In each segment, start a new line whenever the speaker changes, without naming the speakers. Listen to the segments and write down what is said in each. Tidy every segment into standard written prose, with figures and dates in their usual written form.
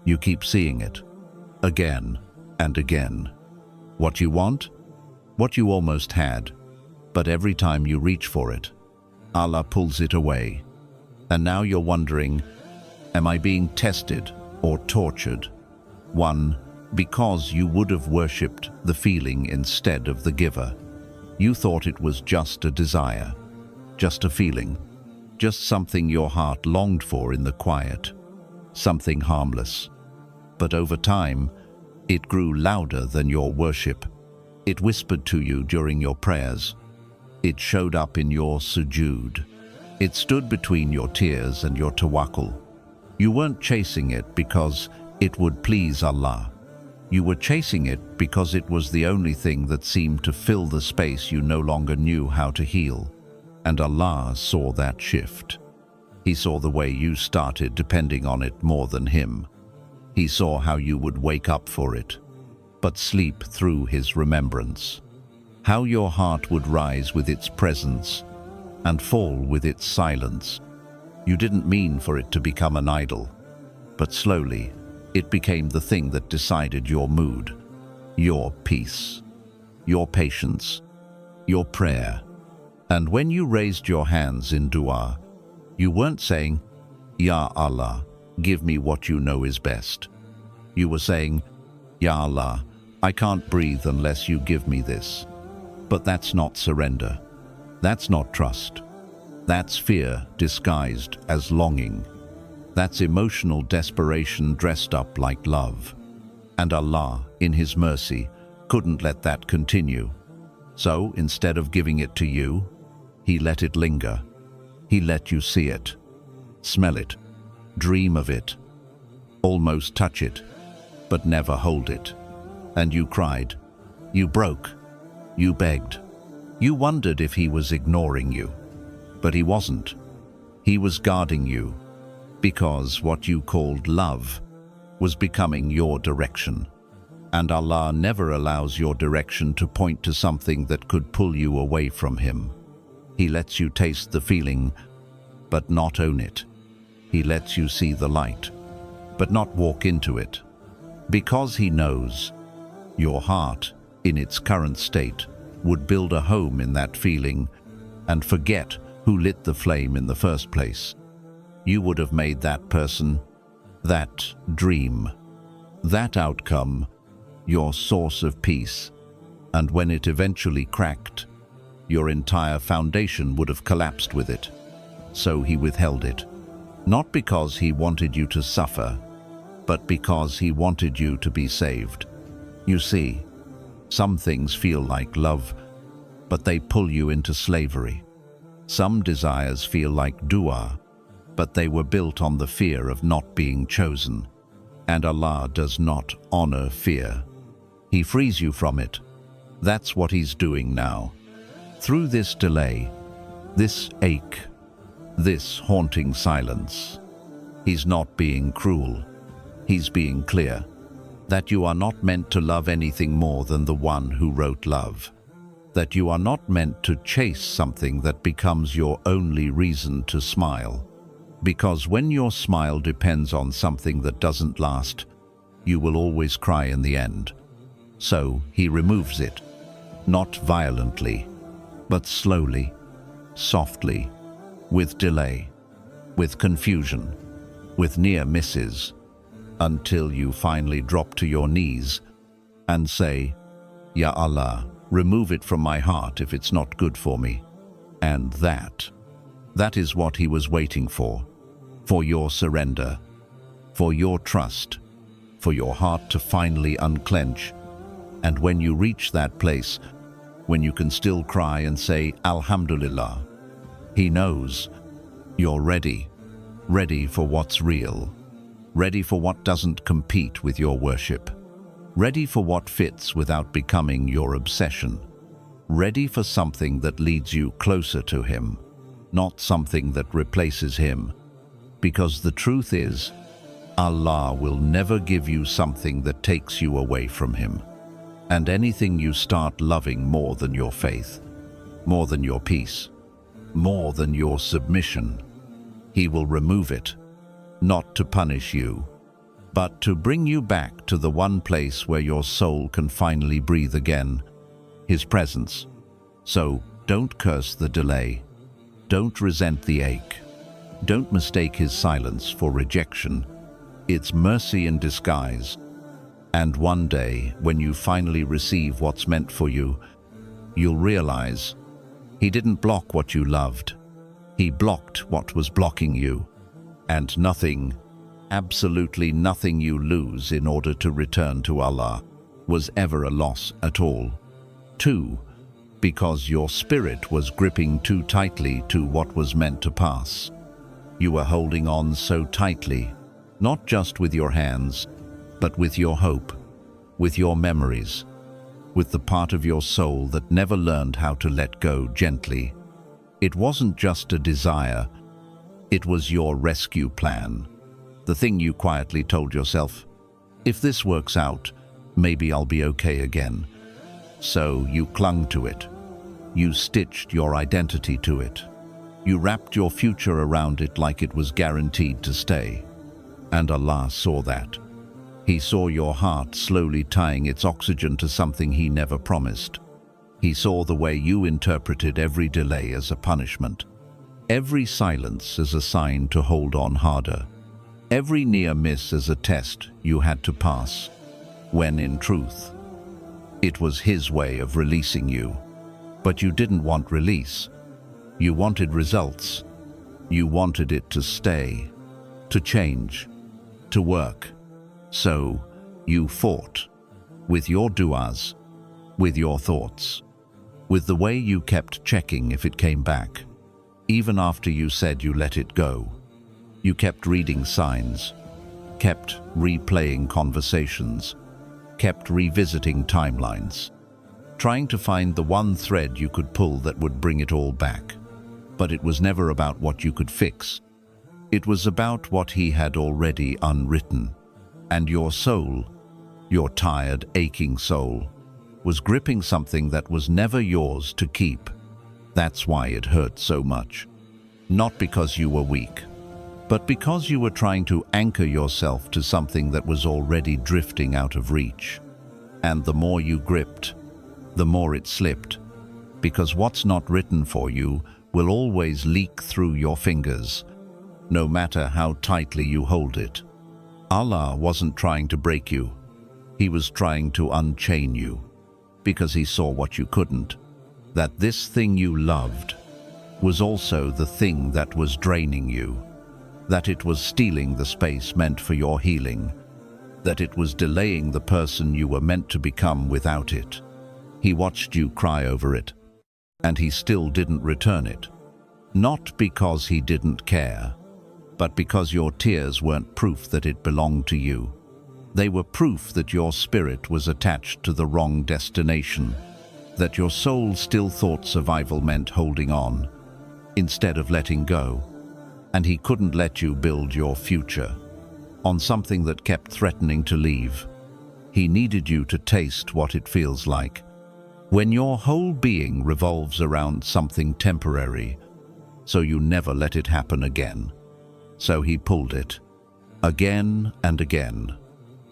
You keep seeing it, again and again. What you want? What you almost had, but every time you reach for it, Allah pulls it away. And now you're wondering, am I being tested or tortured? One, because you would have worshipped the feeling instead of the giver. You thought it was just a desire, just a feeling, just something your heart longed for in the quiet, something harmless. But over time, it grew louder than your worship. It whispered to you during your prayers. It showed up in your sujood. It stood between your tears and your tawakkul. You weren't chasing it because it would please Allah. You were chasing it because it was the only thing that seemed to fill the space you no longer knew how to heal. And Allah saw that shift. He saw the way you started depending on it more than Him. He saw how you would wake up for it, but sleep through His remembrance. How your heart would rise with its presence and fall with its silence. You didn't mean for it to become an idol, but slowly it became the thing that decided your mood, your peace, your patience, your prayer. And when you raised your hands in dua, you weren't saying, Ya Allah, give me what you know is best. You were saying, Ya Allah, I can't breathe unless you give me this. But that's not surrender. That's not trust. That's fear disguised as longing. That's emotional desperation dressed up like love. And Allah, in His mercy, couldn't let that continue. So, instead of giving it to you, He let it linger. He let you see it, smell it, dream of it, almost touch it, but never hold it. And you cried, you broke, you begged, you wondered if He was ignoring you. But He wasn't. He was guarding you, because what you called love was becoming your direction. And Allah never allows your direction to point to something that could pull you away from Him. He lets you taste the feeling, but not own it. He lets you see the light, but not walk into it. Because He knows your heart, in its current state, would build a home in that feeling and forget who lit the flame in the first place. You would have made that person, that dream, that outcome, your source of peace. And when it eventually cracked, your entire foundation would have collapsed with it. So He withheld it, not because He wanted you to suffer, but because He wanted you to be saved. You see, some things feel like love, but they pull you into slavery. Some desires feel like dua, but they were built on the fear of not being chosen. And Allah does not honor fear. He frees you from it. That's what He's doing now. Through this delay, this ache, this haunting silence, He's not being cruel. He's being clear that you are not meant to love anything more than the one who wrote love. That you are not meant to chase something that becomes your only reason to smile. Because when your smile depends on something that doesn't last, you will always cry in the end. So He removes it, not violently, but slowly, softly, with delay, with confusion, with near misses, until you finally drop to your knees and say, Ya Allah, remove it from my heart if it's not good for me. And that is what He was waiting for your surrender, for your trust, for your heart to finally unclench. And when you reach that place, when you can still cry and say, Alhamdulillah, He knows you're ready for what's real, ready for what doesn't compete with your worship, ready for what fits without becoming your obsession, ready for something that leads you closer to Him, not something that replaces Him. Because the truth is, Allah will never give you something that takes you away from Him. And anything you start loving more than your faith, more than your peace, more than your submission, He will remove it, not to punish you, but to bring you back to the one place where your soul can finally breathe again, His presence. So don't curse the delay. Don't resent the ache. Don't mistake His silence for rejection. It's mercy in disguise. And one day, when you finally receive what's meant for you, you'll realize He didn't block what you loved. He blocked what was blocking you. And nothing, absolutely nothing you lose in order to return to Allah was ever a loss at all. 2. Because your spirit was gripping too tightly to what was meant to pass. You were holding on so tightly, not just with your hands, but with your hope, with your memories, with the part of your soul that never learned how to let go gently. It wasn't just a desire, it was your rescue plan. The thing you quietly told yourself, if this works out, maybe I'll be okay again. So you clung to it. You stitched your identity to it. You wrapped your future around it like it was guaranteed to stay. And Allah saw that. He saw your heart slowly tying its oxygen to something He never promised. He saw the way you interpreted every delay as a punishment, every silence as a sign to hold on harder, every near miss as a test you had to pass, when in truth, it was His way of releasing you. But you didn't want release. You wanted results. You wanted it to stay, to change, to work. So you fought with your du'as, with your thoughts, with the way you kept checking if it came back. Even after you said you let it go, you kept reading signs, kept replaying conversations, kept revisiting timelines, trying to find the one thread you could pull that would bring it all back. But it was never about what you could fix. It was about what He had already unwritten. And your soul, your tired, aching soul, was gripping something that was never yours to keep. That's why it hurt so much. Not because you were weak, but because you were trying to anchor yourself to something that was already drifting out of reach. And the more you gripped, the more it slipped, because what's not written for you will always leak through your fingers, no matter how tightly you hold it. Allah wasn't trying to break you. He was trying to unchain you, because He saw what you couldn't, that this thing you loved was also the thing that was draining you, that it was stealing the space meant for your healing, that it was delaying the person you were meant to become without it. He watched you cry over it, and He still didn't return it. Not because He didn't care, but because your tears weren't proof that it belonged to you. They were proof that your spirit was attached to the wrong destination, that your soul still thought survival meant holding on, instead of letting go. And He couldn't let you build your future on something that kept threatening to leave. He needed you to taste what it feels like when your whole being revolves around something temporary, so you never let it happen again. So He pulled it, again and again,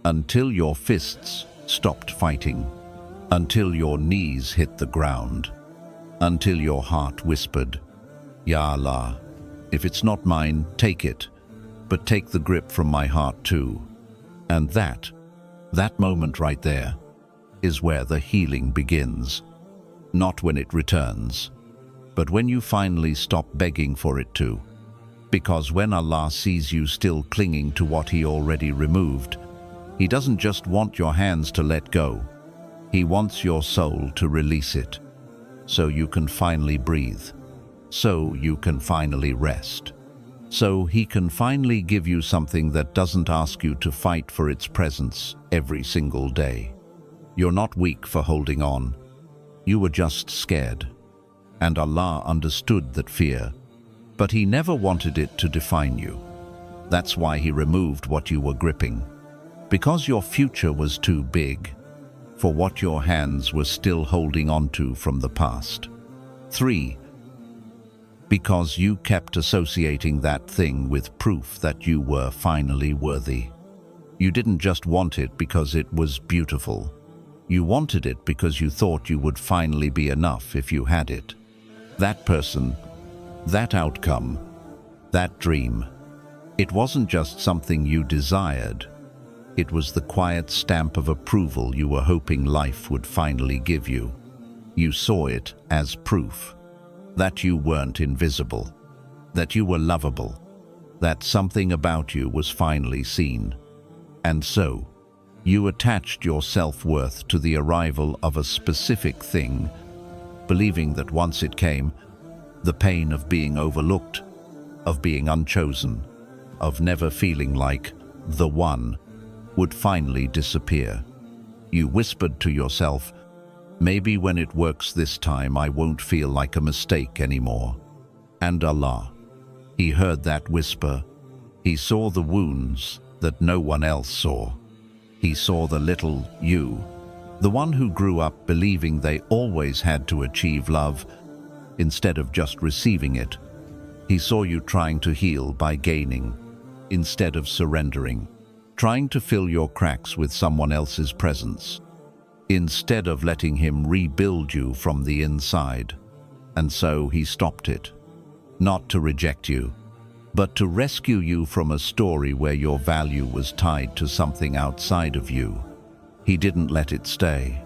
until your fists stopped fighting, until your knees hit the ground, until your heart whispered, Ya Allah, if it's not mine, take it, but take the grip from my heart too. And that moment right there, is where the healing begins. Not when it returns, but when you finally stop begging for it to. Because when Allah sees you still clinging to what He already removed, He doesn't just want your hands to let go. He wants your soul to release it, so you can finally breathe, so you can finally rest, so He can finally give you something that doesn't ask you to fight for its presence every single day. You're not weak for holding on. You were just scared. And Allah understood that fear, but He never wanted it to define you. That's why He removed what you were gripping, because your future was too big for what your hands were still holding onto from the past. 3. Because you kept associating that thing with proof that you were finally worthy. You didn't just want it because it was beautiful. You wanted it because you thought you would finally be enough if you had it. That person, that outcome, that dream. It wasn't just something you desired. It was the quiet stamp of approval you were hoping life would finally give you. You saw it as proof that you weren't invisible, that you were lovable, that something about you was finally seen. And so, you attached your self-worth to the arrival of a specific thing, believing that once it came, the pain of being overlooked, of being unchosen, of never feeling like the one, would finally disappear. You whispered to yourself, maybe when it works this time I won't feel like a mistake anymore. And Allah, He heard that whisper. He saw the wounds that no one else saw. He saw the little you, the one who grew up believing they always had to achieve love instead of just receiving it. He saw you trying to heal by gaining instead of surrendering, trying to fill your cracks with someone else's presence, instead of letting him rebuild you from the inside. And so he stopped it, not to reject you, but to rescue you from a story where your value was tied to something outside of you. He didn't let it stay,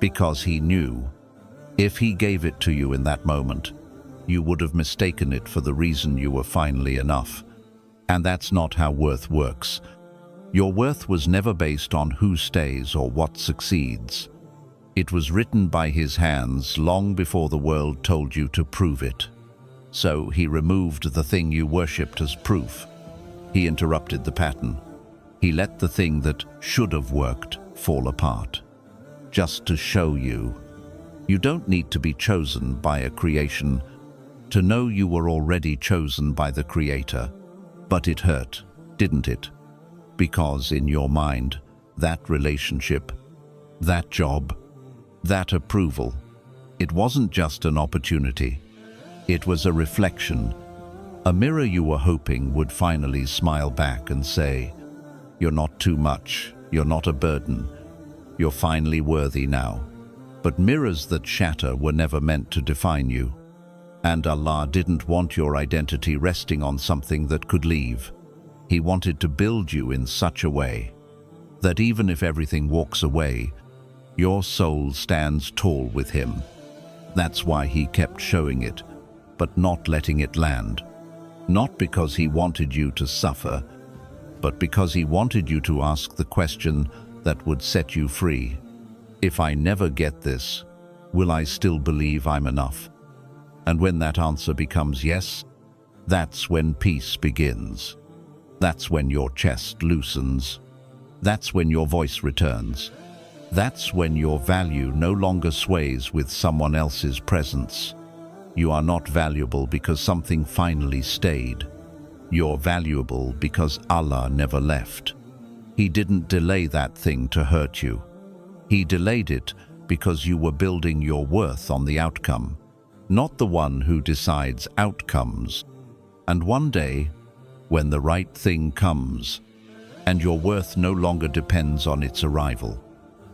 because he knew if he gave it to you in that moment, you would have mistaken it for the reason you were finally enough. And that's not how worth works. Your worth was never based on who stays or what succeeds. It was written by His hands long before the world told you to prove it. So He removed the thing you worshipped as proof. He interrupted the pattern. He let the thing that should have worked fall apart, just to show you. You don't need to be chosen by a creation to know you were already chosen by the Creator. But it hurt, didn't it? Because in your mind, that relationship, that job, that approval, it wasn't just an opportunity. It was a reflection, a mirror you were hoping would finally smile back and say, "You're not too much, you're not a burden, you're finally worthy now." But mirrors that shatter were never meant to define you. And Allah didn't want your identity resting on something that could leave. He wanted to build you in such a way that even if everything walks away, your soul stands tall with Him. That's why He kept showing it, but not letting it land. Not because He wanted you to suffer, but because He wanted you to ask the question that would set you free. If I never get this, will I still believe I'm enough? And when that answer becomes yes, that's when peace begins. That's when your chest loosens. That's when your voice returns. That's when your value no longer sways with someone else's presence. You are not valuable because something finally stayed. You're valuable because Allah never left. He didn't delay that thing to hurt you. He delayed it because you were building your worth on the outcome, not the one who decides outcomes. And one day, when the right thing comes, and your worth no longer depends on its arrival,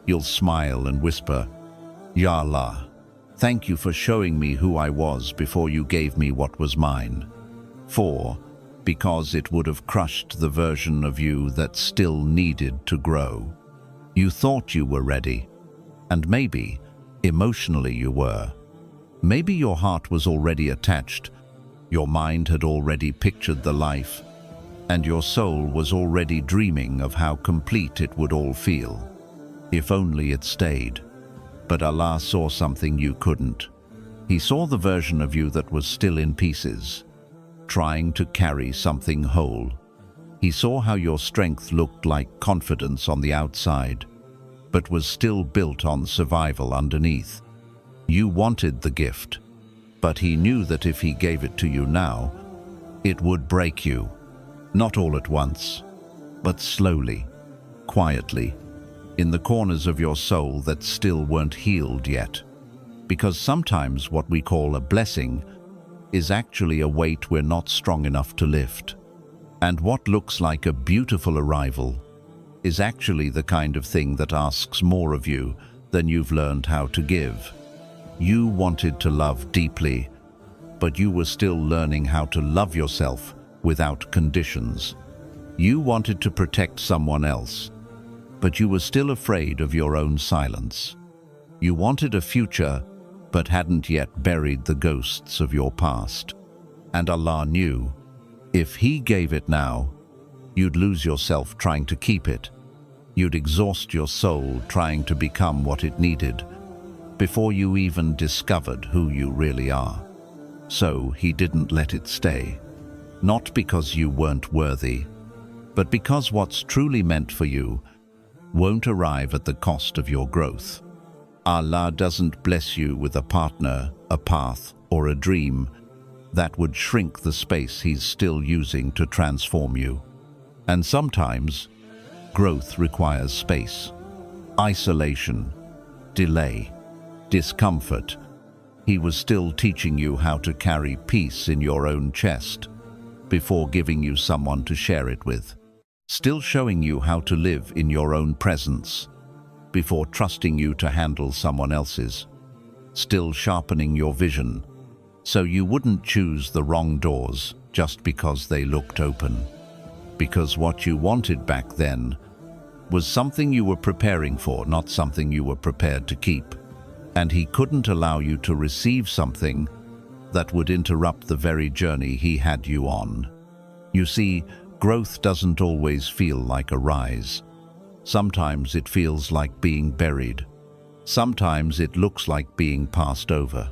you'll smile and whisper, "Ya Allah, thank you for showing me who I was before you gave me what was mine." Because it would have crushed the version of you that still needed to grow. You thought you were ready, and maybe, emotionally you were. Maybe your heart was already attached, your mind had already pictured the life, and your soul was already dreaming of how complete it would all feel, if only it stayed. But Allah saw something you couldn't. He saw the version of you that was still in pieces, trying to carry something whole. He saw how your strength looked like confidence on the outside, but was still built on survival underneath. You wanted the gift, but He knew that if He gave it to you now, it would break you. Not all at once, but slowly, quietly, in the corners of your soul that still weren't healed yet. Because sometimes what we call a blessing is actually a weight we're not strong enough to lift. And what looks like a beautiful arrival is actually the kind of thing that asks more of you than you've learned how to give. You wanted to love deeply, but you were still learning how to love yourself without conditions. You wanted to protect someone else, but you were still afraid of your own silence. You wanted a future, but hadn't yet buried the ghosts of your past. And Allah knew, if He gave it now, you'd lose yourself trying to keep it. You'd exhaust your soul trying to become what it needed, before you even discovered who you really are. So He didn't let it stay. Not because you weren't worthy, but because what's truly meant for you won't arrive at the cost of your growth. Allah doesn't bless you with a partner, a path, or a dream that would shrink the space He's still using to transform you. And sometimes, growth requires space, isolation, delay, discomfort. He was still teaching you how to carry peace in your own chest before giving you someone to share it with. Still showing you how to live in your own presence before trusting you to handle someone else's. Still sharpening your vision so you wouldn't choose the wrong doors just because they looked open. Because what you wanted back then was something you were preparing for, not something you were prepared to keep. And He couldn't allow you to receive something that would interrupt the very journey He had you on. You see, growth doesn't always feel like a rise. Sometimes it feels like being buried. Sometimes it looks like being passed over.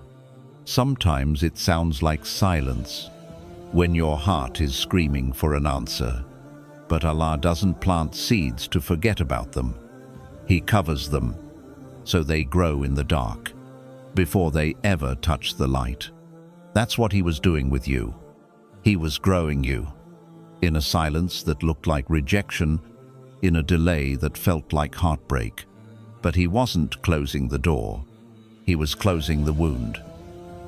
Sometimes it sounds like silence when your heart is screaming for an answer. But Allah doesn't plant seeds to forget about them. He covers them so they grow in the dark before they ever touch the light. That's what He was doing with you. He was growing you in a silence that looked like rejection, in a delay that felt like heartbreak. But He wasn't closing the door. He was closing the wound.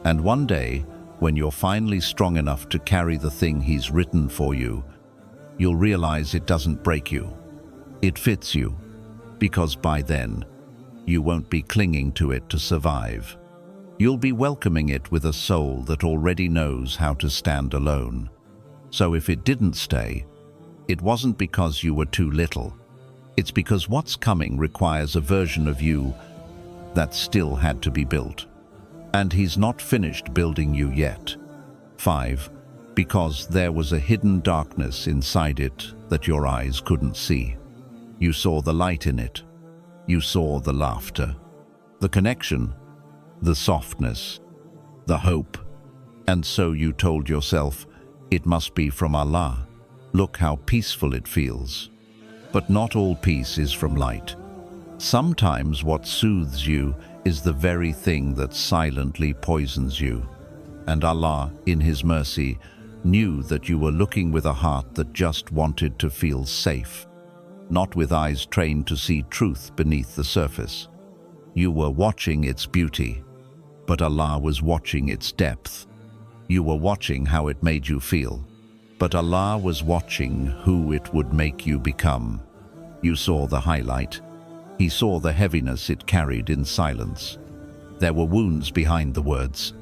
And one day, when you're finally strong enough to carry the thing He's written for you, you'll realize it doesn't break you. It fits you, because by then, you won't be clinging to it to survive. You'll be welcoming it with a soul that already knows how to stand alone. So if it didn't stay, it wasn't because you were too little. It's because what's coming requires a version of you that still had to be built. And He's not finished building you yet. 5. Because there was a hidden darkness inside it that your eyes couldn't see. You saw the light in it. You saw the laughter, the connection, the softness, the hope. And so you told yourself, it must be from Allah. Look how peaceful it feels. But not all peace is from light. Sometimes what soothes you is the very thing that silently poisons you. And Allah, in His mercy, knew that you were looking with a heart that just wanted to feel safe, not with eyes trained to see truth beneath the surface. You were watching its beauty, but Allah was watching its depth. You were watching how it made you feel, but Allah was watching who it would make you become. You saw the highlight. He saw the heaviness it carried in silence. There were wounds behind the words,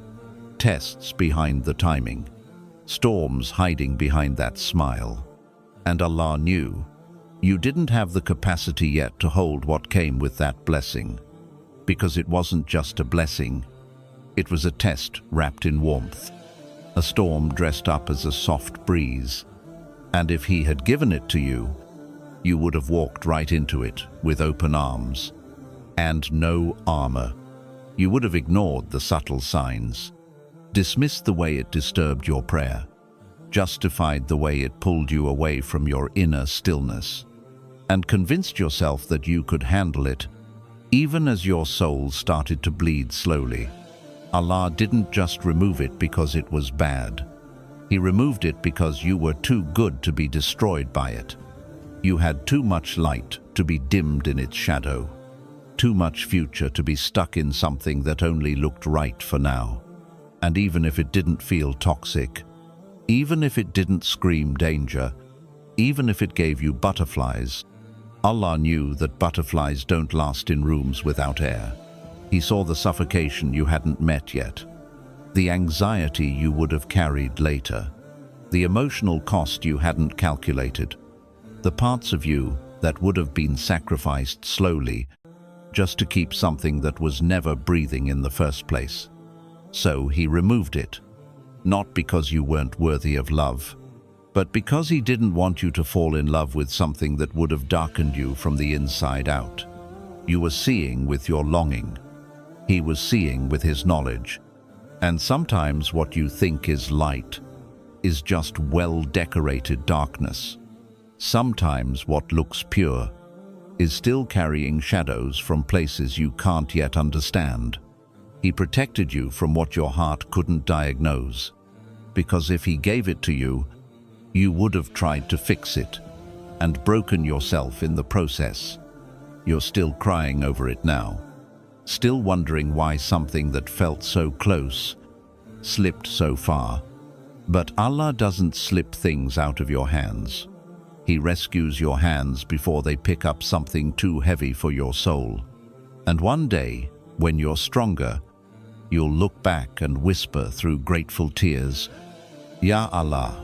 tests behind the timing, storms hiding behind that smile. And Allah knew you didn't have the capacity yet to hold what came with that blessing, because it wasn't just a blessing. It was a test wrapped in warmth, a storm dressed up as a soft breeze. And if He had given it to you, you would have walked right into it with open arms and no armor. You would have ignored the subtle signs, dismissed the way it disturbed your prayer, justified the way it pulled you away from your inner stillness, and convinced yourself that you could handle it, even as your soul started to bleed slowly. Allah didn't just remove it because it was bad. He removed it because you were too good to be destroyed by it. You had too much light to be dimmed in its shadow, too much future to be stuck in something that only looked right for now. And even if it didn't feel toxic, even if it didn't scream danger, even if it gave you butterflies, Allah knew that butterflies don't last in rooms without air. He saw the suffocation you hadn't met yet, the anxiety you would have carried later, the emotional cost you hadn't calculated, the parts of you that would have been sacrificed slowly just to keep something that was never breathing in the first place. So he removed it, not because you weren't worthy of love, but because he didn't want you to fall in love with something that would have darkened you from the inside out. You were seeing with your longing. He was seeing with his knowledge. And sometimes what you think is light is just well-decorated darkness. Sometimes what looks pure is still carrying shadows from places you can't yet understand. He protected you from what your heart couldn't diagnose, because if he gave it to you, you would have tried to fix it and broken yourself in the process. You're still crying over it now, still wondering why something that felt so close slipped so far. But Allah doesn't slip things out of your hands. He rescues your hands before they pick up something too heavy for your soul. And one day, when you're stronger, you'll look back and whisper through grateful tears, "Ya Allah,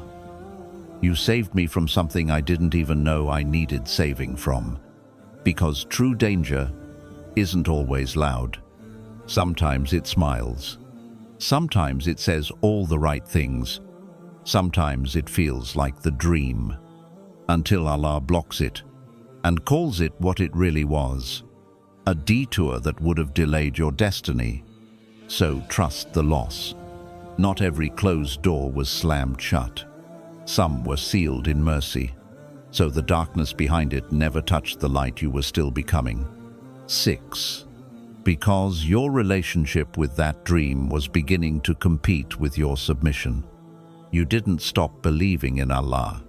you saved me from something I didn't even know I needed saving from." Because true danger isn't always loud. Sometimes it smiles. Sometimes it says all the right things. Sometimes it feels like the dream, until Allah blocks it and calls it what it really was, a detour that would have delayed your destiny. So trust the loss. Not every closed door was slammed shut. Some were sealed in mercy, so the darkness behind it never touched the light you were still becoming. 6. Because your relationship with that dream was beginning to compete with your submission. You didn't stop believing in Allah.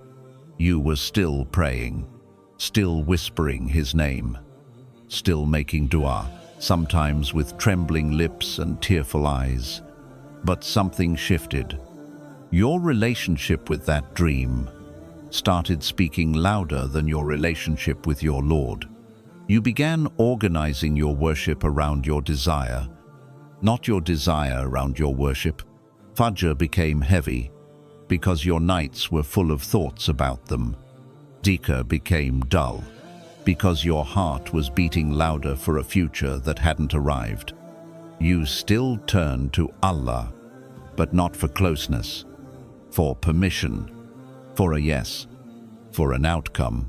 You were still praying, still whispering His name, still making dua, sometimes with trembling lips and tearful eyes. But something shifted. Your relationship with that dream started speaking louder than your relationship with your Lord. You began organizing your worship around your desire, not your desire around your worship. Fajr became heavy because your nights were full of thoughts about them. Dhikr became dull because your heart was beating louder for a future that hadn't arrived. You still turned to Allah, but not for closeness, for permission, for a yes, for an outcome.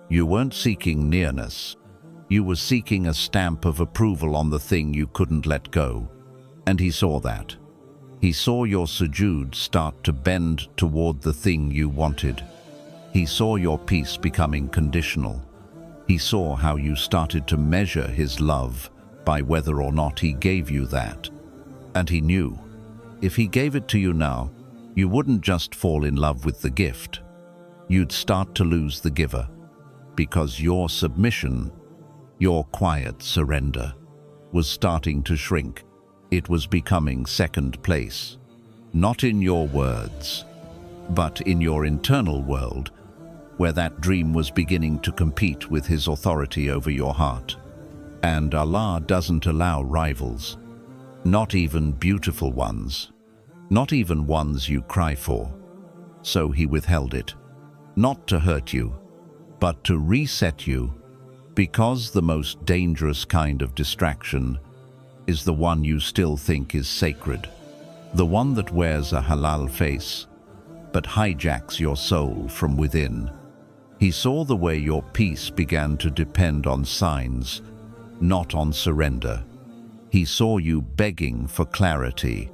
You weren't seeking nearness. You were seeking a stamp of approval on the thing you couldn't let go. And He saw that. He saw your sujood start to bend toward the thing you wanted. He saw your peace becoming conditional. He saw how you started to measure His love by whether or not He gave you that. And He knew, if He gave it to you now, you wouldn't just fall in love with the gift. You'd start to lose the giver, because your submission, your quiet surrender, was starting to shrink. It was becoming second place, not in your words, but in your internal world, where that dream was beginning to compete with His authority over your heart. And Allah doesn't allow rivals, not even beautiful ones, not even ones you cry for. So He withheld it, not to hurt you, but to reset you, because the most dangerous kind of distraction is the one you still think is sacred, the one that wears a halal face, but hijacks your soul from within. He saw the way your peace began to depend on signs, not on surrender. He saw you begging for clarity,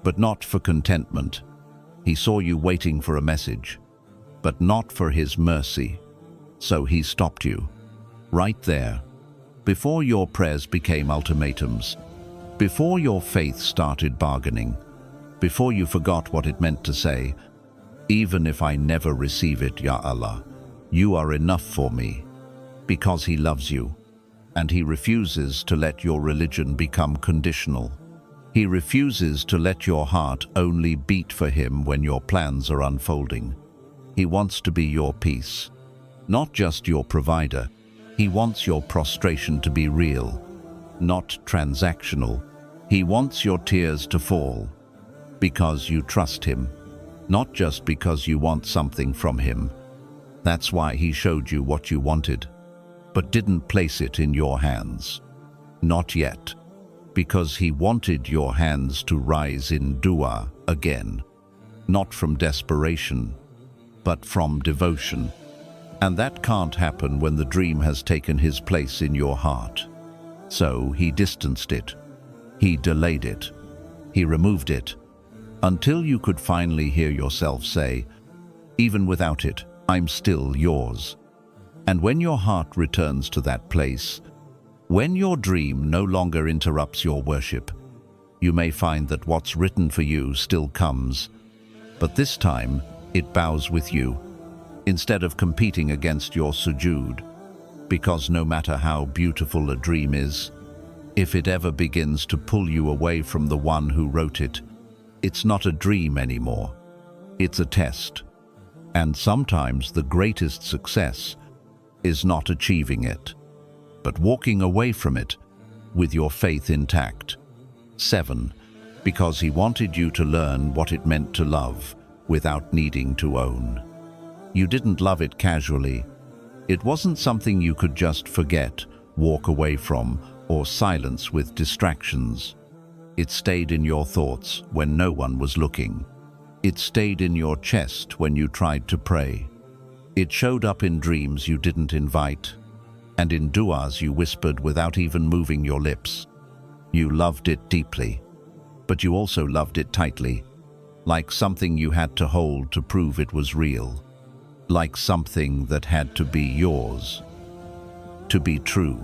but not for contentment. He saw you waiting for a message, but not for His mercy. So He stopped you, right there, before your prayers became ultimatums, before your faith started bargaining, before you forgot what it meant to say, "Even if I never receive it, Ya Allah, you are enough for me," because He loves you, and He refuses to let your religion become conditional. He refuses to let your heart only beat for Him when your plans are unfolding. He wants to be your peace, not just your provider, He wants your prostration to be real, not transactional. He wants your tears to fall because you trust him, not just because you want something from him. That's why he showed you what you wanted, but didn't place it in your hands. Not yet, because he wanted your hands to rise in dua again, not from desperation, but from devotion. And that can't happen when the dream has taken his place in your heart. So he distanced it. He delayed it. He removed it, until you could finally hear yourself say, "Even without it, I'm still yours." And when your heart returns to that place, when your dream no longer interrupts your worship, you may find that what's written for you still comes, but this time it bows with you, instead of competing against your sujood. Because no matter how beautiful a dream is, if it ever begins to pull you away from the one who wrote it, it's not a dream anymore. It's a test. And sometimes the greatest success is not achieving it, but walking away from it with your faith intact. 7. Because he wanted you to learn what it meant to love without needing to own. You didn't love it casually. It wasn't something you could just forget, walk away from, or silence with distractions. It stayed in your thoughts when no one was looking. It stayed in your chest when you tried to pray. It showed up in dreams you didn't invite, and in du'as you whispered without even moving your lips. You loved it deeply, but you also loved it tightly, like something you had to hold to prove it was real, like something that had to be yours, to be true.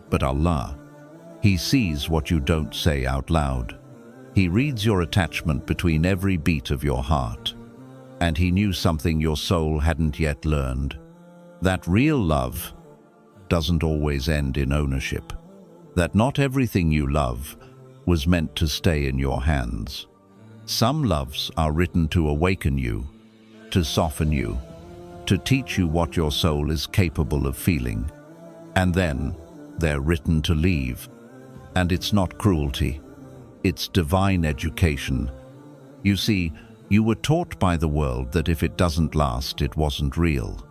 But Allah, He sees what you don't say out loud. He reads your attachment between every beat of your heart, and He knew something your soul hadn't yet learned. That real love doesn't always end in ownership. That not everything you love was meant to stay in your hands. Some loves are written to awaken you, to soften you, to teach you what your soul is capable of feeling. And then they're written to leave. And it's not cruelty. It's divine education. You see, you were taught by the world that if it doesn't last, it wasn't real.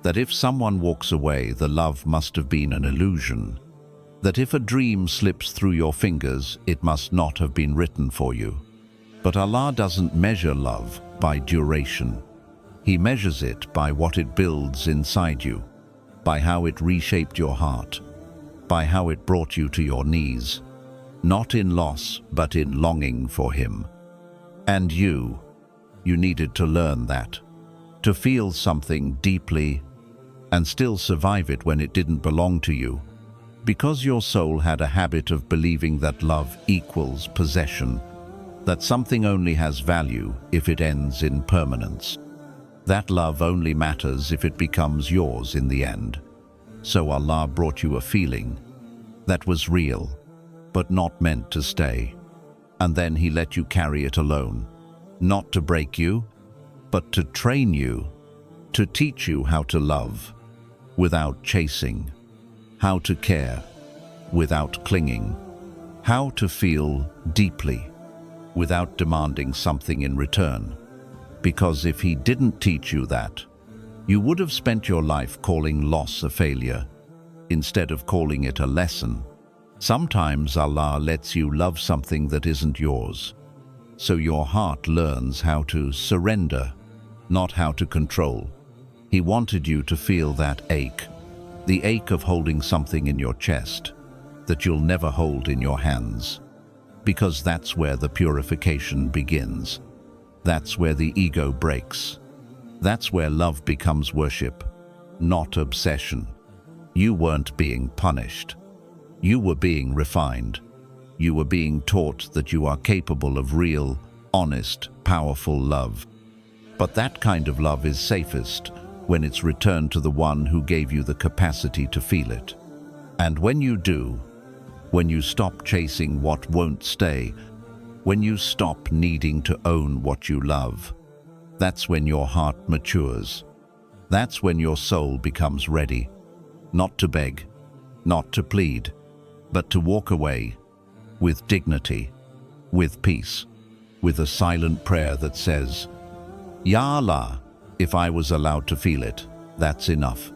That if someone walks away, the love must have been an illusion. That if a dream slips through your fingers, it must not have been written for you. But Allah doesn't measure love by duration. He measures it by what it builds inside you, by how it reshaped your heart, by how it brought you to your knees, not in loss, but in longing for Him. And you needed to learn that, to feel something deeply and still survive it when it didn't belong to you, because your soul had a habit of believing that love equals possession, that something only has value if it ends in permanence. That love only matters if it becomes yours in the end. So Allah brought you a feeling that was real, but not meant to stay. And then He let you carry it alone, not to break you, but to train you, to teach you how to love without chasing, how to care without clinging, how to feel deeply without demanding something in return. Because if He didn't teach you that, you would have spent your life calling loss a failure, instead of calling it a lesson. Sometimes Allah lets you love something that isn't yours, so your heart learns how to surrender, not how to control. He wanted you to feel that ache, the ache of holding something in your chest that you'll never hold in your hands, because that's where the purification begins. That's where the ego breaks. That's where love becomes worship, not obsession. You weren't being punished. You were being refined. You were being taught that you are capable of real, honest, powerful love. But that kind of love is safest when it's returned to the one who gave you the capacity to feel it. And when you do, when you stop chasing what won't stay, when you stop needing to own what you love, that's when your heart matures. That's when your soul becomes ready, Not to beg, not to plead, but to walk away with dignity, with peace, with a silent prayer that says, Ya Allah, if I was allowed to feel it, that's enough.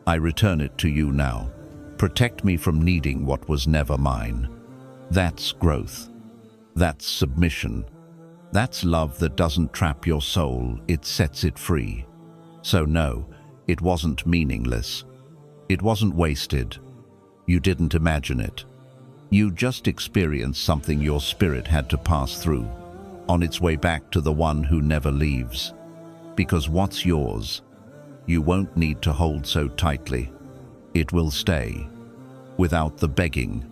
I return it to you now. Protect me from needing what was never mine. That's growth. That's submission. That's love that doesn't trap your soul, it sets it free. So no, it wasn't meaningless. It wasn't wasted. You didn't imagine it. You just experienced something your spirit had to pass through, on its way back to the one who never leaves. Because what's yours, you won't need to hold so tightly. It will stay, without the begging,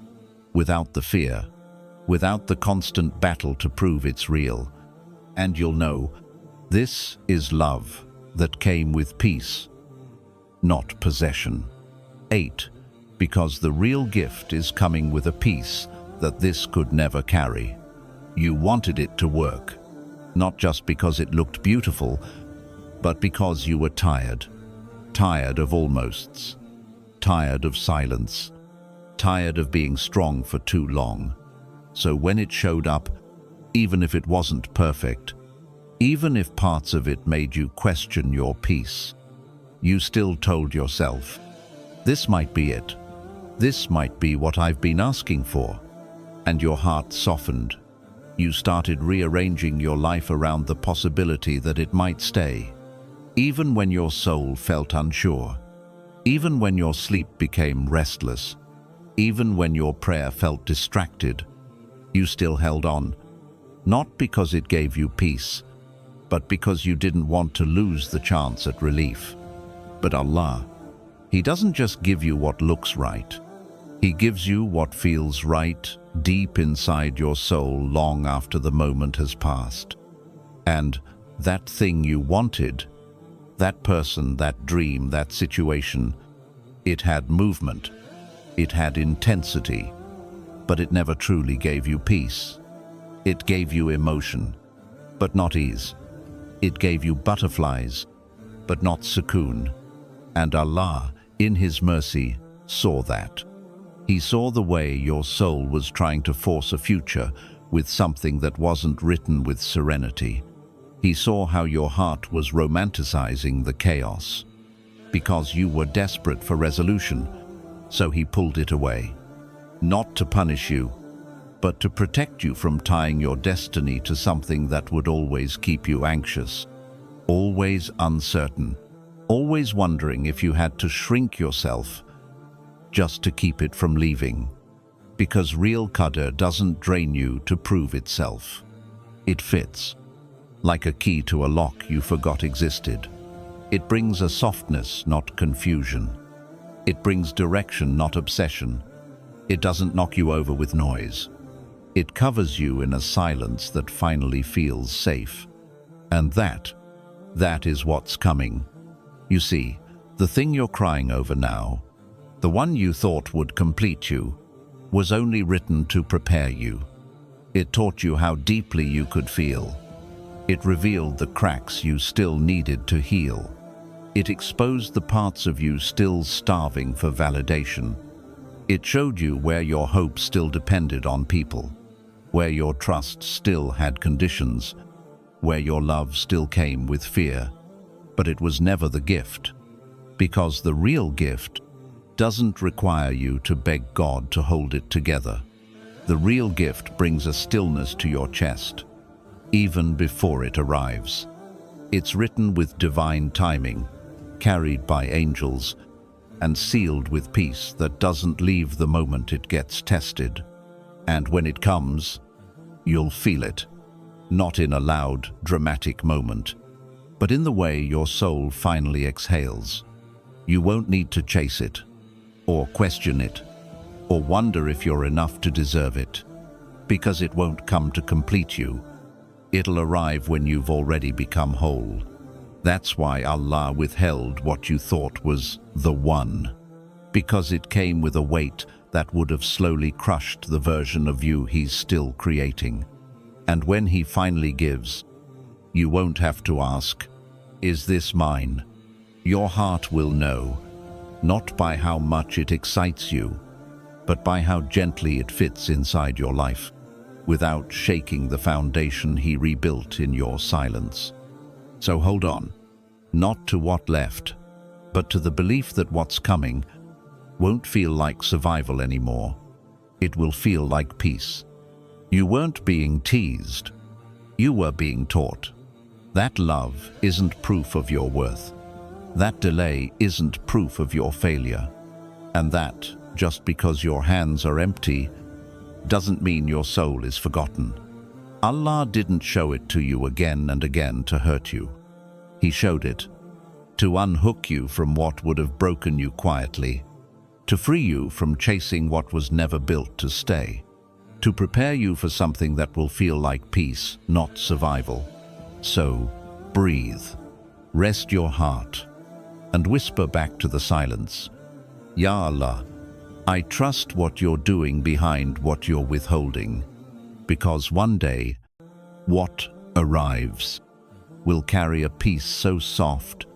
without the fear, without the constant battle to prove it's real. And you'll know, this is love that came with peace, not possession. 8. Because the real gift is coming with a peace that this could never carry. You wanted it to work, not just because it looked beautiful, but because you were tired. Tired of almosts. Tired of silence. Tired of being strong for too long. So when it showed up, even if it wasn't perfect, even if parts of it made you question your peace, you still told yourself, this might be it. This might be what I've been asking for. And your heart softened. You started rearranging your life around the possibility that it might stay. Even when your soul felt unsure. Even when your sleep became restless. Even when your prayer felt distracted. You still held on. Not because it gave you peace, but because you didn't want to lose the chance at relief. But Allah, He doesn't just give you what looks right. He gives you what feels right deep inside your soul long after the moment has passed. And that thing you wanted, that person, that dream, that situation, it had movement, it had intensity, but it never truly gave you peace. It gave you emotion, but not ease. It gave you butterflies, but not sukoon. And Allah, in His mercy, saw that. He saw the way your soul was trying to force a future with something that wasn't written with serenity. He saw how your heart was romanticizing the chaos. Because you were desperate for resolution, so He pulled it away. Not to punish you, but to protect you from tying your destiny to something that would always keep you anxious, always uncertain, always wondering if you had to shrink yourself just to keep it from leaving. Because real qadr doesn't drain you to prove itself. It fits, like a key to a lock you forgot existed. It brings a softness, not confusion. It brings direction, not obsession. It doesn't knock you over with noise. It covers you in a silence that finally feels safe. And that is what's coming. You see, the thing you're crying over now, the one you thought would complete you, was only written to prepare you. It taught you how deeply you could feel. It revealed the cracks you still needed to heal. It exposed the parts of you still starving for validation. It showed you where your hope still depended on people, where your trust still had conditions, where your love still came with fear. But it was never the gift, because the real gift doesn't require you to beg God to hold it together. The real gift brings a stillness to your chest, even before it arrives. It's written with divine timing, carried by angels, and sealed with peace that doesn't leave the moment it gets tested. And when it comes, you'll feel it, not in a loud, dramatic moment, but in the way your soul finally exhales. You won't need to chase it, or question it, or wonder if you're enough to deserve it, because it won't come to complete you. It'll arrive when you've already become whole. That's why Allah withheld what you thought was the one, because it came with a weight that would have slowly crushed the version of you He's still creating. And when He finally gives, you won't have to ask, "Is this mine?" Your heart will know, not by how much it excites you, but by how gently it fits inside your life, without shaking the foundation He rebuilt in your silence. So hold on, not to what left, but to the belief that what's coming won't feel like survival anymore. It will feel like peace. You weren't being teased, you were being taught. That love isn't proof of your worth. That delay isn't proof of your failure. And that, just because your hands are empty, doesn't mean your soul is forgotten. Allah didn't show it to you again and again to hurt you. He showed it to unhook you from what would have broken you quietly, to free you from chasing what was never built to stay, to prepare you for something that will feel like peace, not survival. So, breathe, rest your heart, and whisper back to the silence, Ya Allah, I trust what you're doing behind what you're withholding, because one day, what arrives will carry a peace so soft,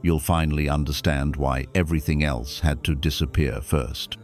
you'll finally understand why everything else had to disappear first.